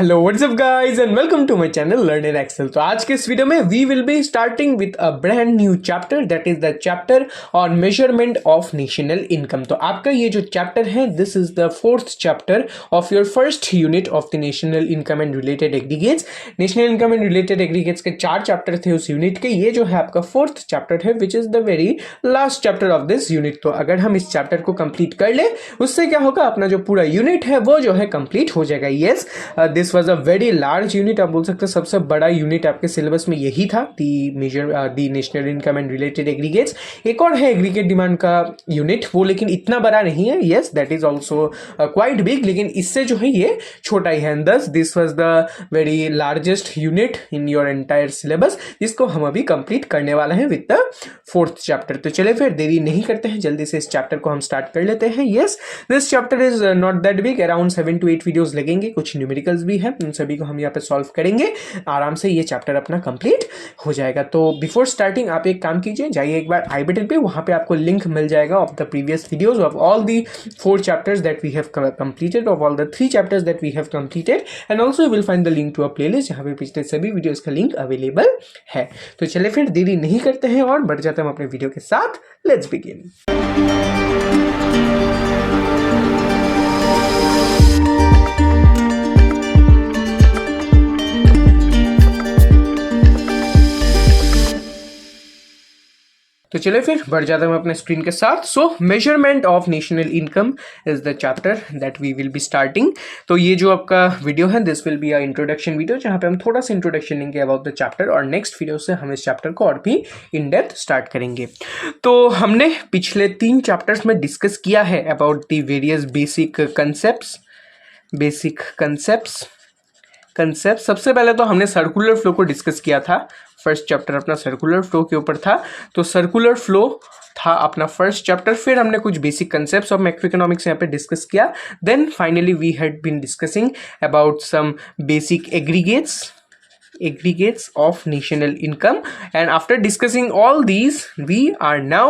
Hello what's up guys and welcome to my channel learn in excel. तो आज के इस वीडियो में we will be starting with a brand new chapter that is the chapter on measurement of national income. तो आपका ये जो chapter है this is the fourth chapter of your first unit of the national income and related aggregates. National income and related aggregates के 4 chapter थे उस unit के, ये जो है आपका फोर्थ चैप्टर है which is the very last chapter of this unit. तो अगर हम इस चैप्टर को कंप्लीट कर ले उससे क्या होगा, अपना जो पूरा यूनिट है वो जो है कंप्लीट हो जाएगा। Yes, this was a very large unit, आप बोल सकते हैं सबसे बड़ा यूनिट आपके सिलेबस में यही था, the national income and related aggregates. एक और है एग्रीगेट डिमांड का यूनिट, वो लेकिन इतना बड़ा नहीं है। Yes, that is also quite big, लेकिन इससे जो है ये छोटा ही है। दस this was the very largest unit in your entire syllabus, जिसको हम अभी कंप्लीट करने वाले हैं विद द फोर्थ चैप्टर। तो चले फिर देरी नहीं करते हैं, जल्दी से इस चैप्टर को हम स्टार्ट कर लेते हैं। Yes, this chapter is not that big, around 7 to 8 videos लगेंगे, कुछ न्यूमेरिकल्स भी है, उन सभी को हम यहाँ पे सॉल्व करेंगे, आराम से ये चैप्टर अपना कंप्लीट हो जाएगा। तो बिफोर स्टार्टिंग आप एक काम कीजिए, जाइए एक बार आई बटन पे, वहाँ पे आपको लिंक मिल जाएगा of the previous videos of all the 4 chapters that we have completed, of all the 3 chapters that we have completed, and also you will find the link to a playlist जहाँ पे पिछले सभी videos का link available है। तो चले फिर देरी नहीं करते हैं और बढ़ जाते हैं हम अपने वीडियो के साथ। Let's begin. तो चलिए फिर बढ़ जाते हैं अपने स्क्रीन के साथ। So measurement of national income is the chapter that we will be starting. तो ये जो आपका वीडियो है this will be a introduction video, जहाँ पे हम थोड़ा सा इंट्रोडक्शन लेंगे अबाउट द चैप्टर, और नेक्स्ट वीडियो से हम इस चैप्टर को और भी इन डेप्थ स्टार्ट करेंगे। तो हमने पिछले 3 चैप्टर्स में डिस्कस किया है about the various basic concept. सबसे पहले तो हमने सर्कुलर फ्लो को डिस्कस किया था। फर्स्ट चैप्टर अपना सर्कुलर फ्लो के ऊपर था, तो सर्कुलर फ्लो था अपना फर्स्ट चैप्टर। फिर हमने कुछ basic concepts of macro economics यहाँ पे डिस्कस किया। Then finally we had been discussing about some basic aggregates of national income, and after discussing all these we are now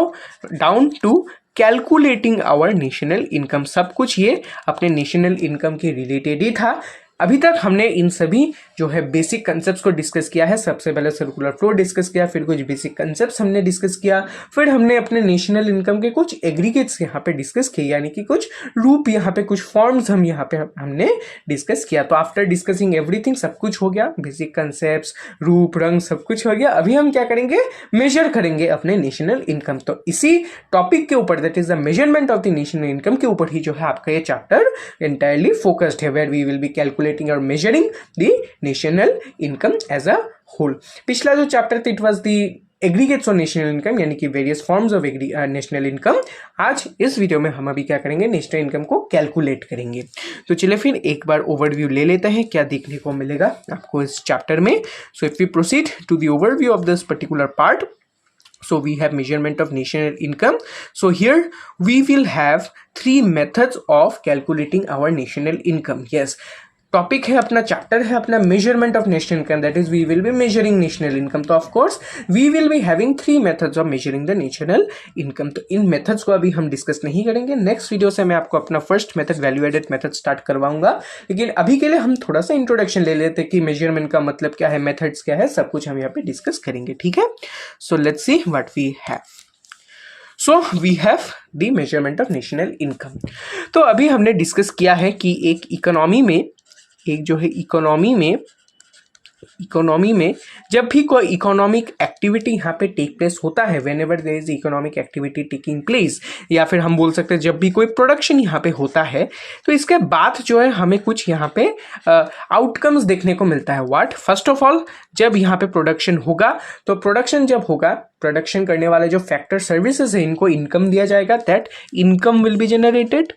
down to calculating our national income. सब कुछ ये अपने national income के related ही था। अभी तक हमने इन सभी जो है बेसिक कंसेप्ट्स को डिस्कस किया है। सबसे पहले सर्कुलर फ्लो डिस्कस किया, फिर कुछ बेसिक कंसेप्ट्स हमने डिस्कस किया, फिर हमने अपने नेशनल इनकम के कुछ एग्रीगेट्स यहाँ पे डिस्कस किए, यानी कि कुछ रूप, यहाँ पे कुछ फॉर्म्स हम यहाँ पे हमने डिस्कस किया। तो आफ्टर डिस्कसिंग एवरीथिंग, सब कुछ हो गया, बेसिक कंसेप्ट्स, रूप, रंग, सब कुछ हो गया। अभी हम क्या करेंगे, मेजर करेंगे अपने नेशनल इनकम। तो इसी टॉपिक के ऊपर, that is the measurement of the national income के ऊपर ही जो है आपका ये चैप्टर एंटायरली फोकस्ड है, where we will be calculating और measuring the national income as a whole. पिछला जो चैप्टर था it was the aggregates of national income, यानी कि various forms of national income. आज इस वीडियो में हम अभी क्या करेंगे, नेशनल इनकम को कैलकुलेट करेंगे। तो चलिए फिर एक बार ओवरव्यू ले लेते हैं, क्या देखने को मिलेगा आपको इस चैप्टर में। So if we proceed to the overview of this particular part, so we have measurement of national income. So here we will have 3 methods of calculating our national income. Yes, topic है अपना, chapter है अपना measurement of national income, that is we will be measuring national income. तो of course we will be having 3 methods of measuring the national income. तो इन methods को अभी हम डिस्कस नहीं करेंगे, नेक्स्ट वीडियो से मैं आपको अपना first method, value added method start करवाऊंगा। लेकिन अभी के लिए हम थोड़ा सा इंट्रोडक्शन ले लेते हैं कि मेजरमेंट का मतलब क्या है, मेथड्स क्या है, सब कुछ हम यहाँ पे डिस्कस करेंगे, ठीक है। So let's see what we have. So we have the measurement of national income. तो अभी हमने डिस्कस किया है कि एक इकोनॉमी में, एक जो है इकोनॉमी में जब भी कोई इकोनॉमिक एक्टिविटी यहाँ पे टेक प्लेस होता है, whenever there is economic activity taking place, या फिर हम बोल सकते हैं जब भी कोई प्रोडक्शन यहाँ पे होता है, तो इसके बाद जो है हमें कुछ यहाँ पे आउटकम्स देखने को मिलता है। व्हाट, फर्स्ट ऑफ ऑल जब यहाँ पे प्रोडक्शन होगा, तो प्रोडक्शन जब होगा, प्रोडक्शन करने वाले जो फैक्टर सर्विसेज है इनको इनकम दिया जाएगा, that income will be generated.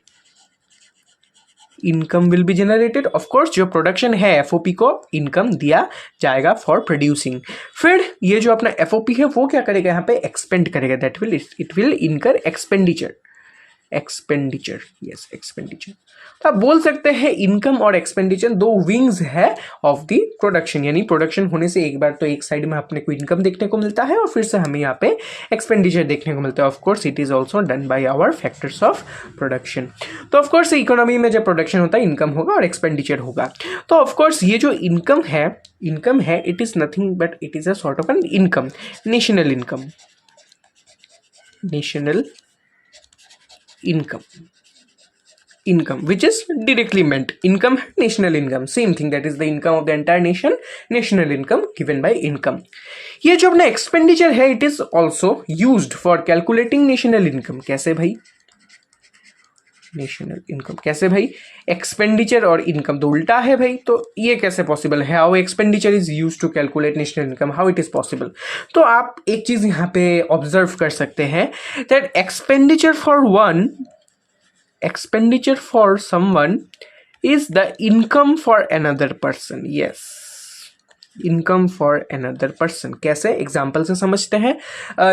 Of course जो प्रोडक्शन है एफओपी को इनकम दिया जाएगा फॉर प्रोड्यूसिंग। फिर ये जो अपना एफओपी है वो क्या करेगा, यहाँ पे एक्सपेंड करेगा, दैट विल इट विल इनकर एक्सपेंडिचर। तो आप बोल सकते हैं इनकम और एक्सपेंडिचर दो विंग्स है ऑफ द प्रोडक्शन, यानी प्रोडक्शन होने से एक बार तो एक साइड में अपने को इनकम देखने को मिलता है और फिर से हमें यहाँ पे एक्सपेंडिचर देखने को मिलता है। Of course it is also done by our factors of production. तो ऑफ कोर्स इकोनॉमी में जब प्रोडक्शन होता है इनकम होगा और एक्सपेंडिचर होगा। तो ऑफ कोर्स ये जो इनकम है it is nothing but it is a sort of an income, national income, national income which is directly meant income, national income, same thing, that is the income of the entire nation, national income given by income। ये जो अपना expenditure है it is also used for calculating national income. कैसे भाई? National income कैसे भाई? Expenditure और income तो उल्टा है भाई, तो ये कैसे पॉसिबल है? How expenditure is used to calculate national income, how it is possible? तो आप एक चीज यहाँ पे ऑब्जर्व कर सकते हैं that expenditure for someone is the income for another person। yes, income for another person। कैसे? एग्जाम्पल से समझते हैं।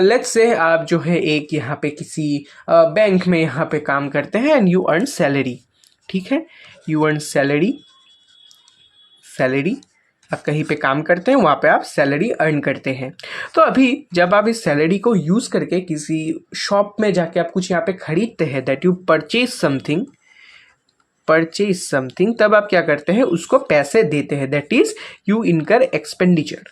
लेट्स से आप जो है एक यहाँ पे किसी बैंक में यहाँ पे काम करते हैं एंड यू अर्न सैलरी, ठीक है, यू अर्न सैलरी, आप कहीं पे काम करते हैं वहाँ पे आप सैलरी अर्न करते हैं। तो अभी जब आप इस सैलरी को यूज़ करके किसी शॉप में जाके आप कुछ यहाँ पे खरीदते हैं, दैट यू परचेज समथिंग, तब आप क्या करते हैं? उसको पैसे देते हैं, दैट इज यू इनकर एक्सपेंडिचर।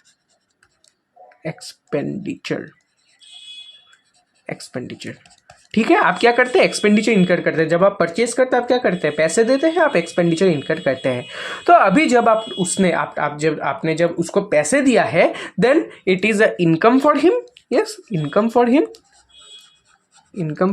ठीक है, आप क्या करते हैं? एक्सपेंडिचर इनकर करते हैं। जब आप परचेज करते हैं आप क्या करते हैं? पैसे देते हैं, आप एक्सपेंडिचर इनकर करते हैं। तो अभी जब आपने जब उसको पैसे दिया है then it is a income for him. Yes, income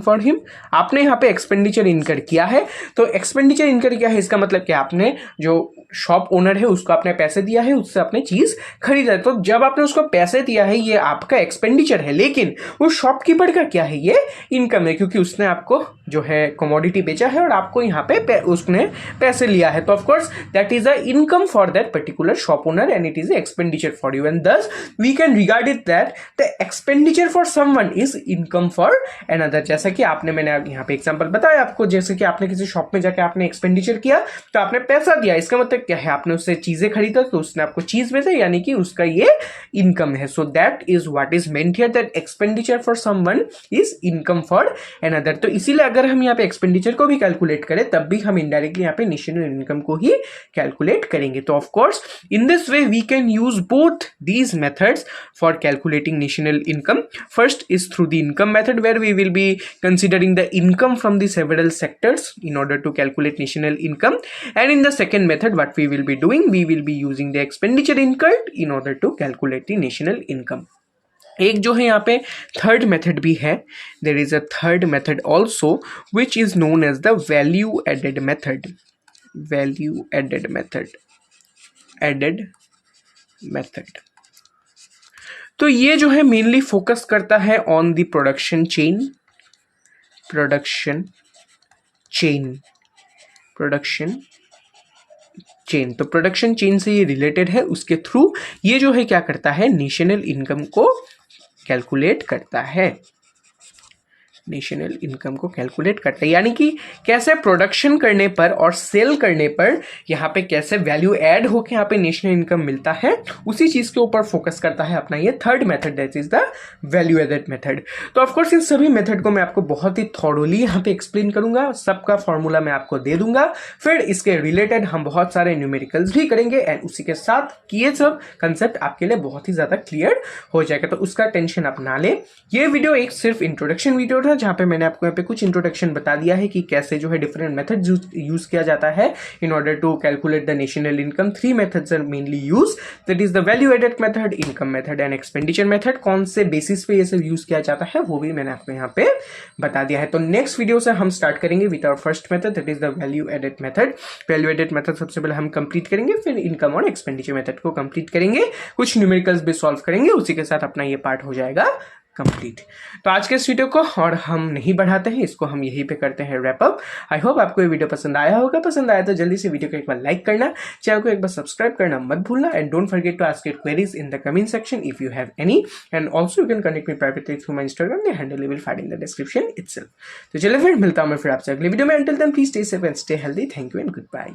for him. आपने यहाँ पे एक्सपेंडिचर इनकर किया है, तो एक्सपेंडिचर इनकर किया है इसका मतलब कि आपने जो शॉप ओनर है उसको आपने पैसे दिया है, उससे आपने चीज खरीदा है। तो जब आपने उसको पैसे दिया है ये आपका एक्सपेंडिचर है, लेकिन वो शॉपकीपर का क्या है? ये इनकम है, क्योंकि उसने आपको जो है कमोडिटी बेचा है और आपको यहाँ पे उसने पैसे लिया है। तो of course that is a income for that particular shop owner and it is expenditure for you, and thus we can regard it that the expenditure for someone is income for another. जैसा कि मैंने यहाँ पे example बताया आपको, जैसे कि आपने किसी शॉप में जाके आपने एक्सपेंडिचर किया तो आपने पैसा दिया, इसका मतलब क्या है? आपने उससे चीजें खरीदा तो उसने आपको चीज बेचा, यानी कि उसका ये इनकम है। So that is what is meant here, that expenditure for someone is income for another. तो इसीलिए अगर हम यहाँ पे एक्सपेंडिचर को भी कैलकुलेट करें तब भी हम इनडायरेक्टली यहाँ पे नेशनल इनकम को ही कैलकुलेट करेंगे। तो of course in this way we can use both these methods for calculating national income. First is through the income method, where we will be considering the income from the several sectors in order to calculate national income, and in the second method what we will be doing, we will be using the expenditure incurred in order to calculate the national income। एक जो है यहाँ पे third method भी है, there is a third method also which is known as the value added method. तो ये जो है मेनली फोकस करता है ऑन द प्रोडक्शन चेन। तो प्रोडक्शन चेन से ये रिलेटेड है, उसके थ्रू ये जो है क्या करता है? नेशनल इनकम को कैलकुलेट करता है, यानी कि कैसे प्रोडक्शन करने पर और सेल करने पर यहाँ पे कैसे वैल्यू ऐड होके यहाँ पे नेशनल इनकम मिलता है, उसी चीज के ऊपर फोकस करता है अपना ये third method, that is the value added method. तो ऑफकोर्स इन सभी मेथड को मैं आपको बहुत ही थॉरोली यहाँ पे एक्सप्लेन करूंगा, सबका फॉर्मूला मैं आपको दे दूंगा, फिर इसके रिलेटेड हम बहुत सारे न्यूमेरिकल्स भी करेंगे एंड उसी के साथ ये सब कंसेप्ट आपके लिए बहुत ही ज्यादा क्लियर हो जाएगा। तो उसका टेंशन आप ना ले। ये वीडियो एक सिर्फ इंट्रोडक्शन वीडियो था जहाँ पे मैंने आपको यहाँ पे कुछ इंट्रोडक्शन बता दिया है कि कैसे जो है डिफरेंट मेथड्स यूज किया जाता है in order to calculate the national income. 3 methods are mainly use, that is the value added method, income method and expenditure method. कौन से बेसिस पे ये सब यूज किया जाता है वो भी मैंने आपको यहाँ पे बता दिया है। तो नेक्स्ट वीडियो से हम स्टार्ट करेंगे with our first method, that is the value added method. Value added method सबसे पहले हम कंप्लीट करेंगे, फिर इनकम और एक्सपेंडिचर मेथड को कंप्लीट करेंगे, कुछ न्यूमेरिकल्स भी सॉल्व करेंगे, उसी के साथ अपना ये पार्ट हो जाएगा कंप्लीट। तो आज के इस वीडियो को और हम नहीं बढ़ाते हैं, इसको हम यहीं पे करते हैं रैप अप। आई होप आपको ये वीडियो पसंद आया होगा। पसंद आया तो जल्दी से वीडियो को एक बार लाइक करना, चैनल को एक बार सब्सक्राइब करना मत भूलना, and don't forget to ask your queries in the comment section if you have any, and also you can connect me privately through my Instagram, the handle will find in the description itself. तो चलिए फिर मिलता हूँ मैं फिर आपसे अगली वीडियो में। Until then please stay safe and stay healthy. Thank you and good bye.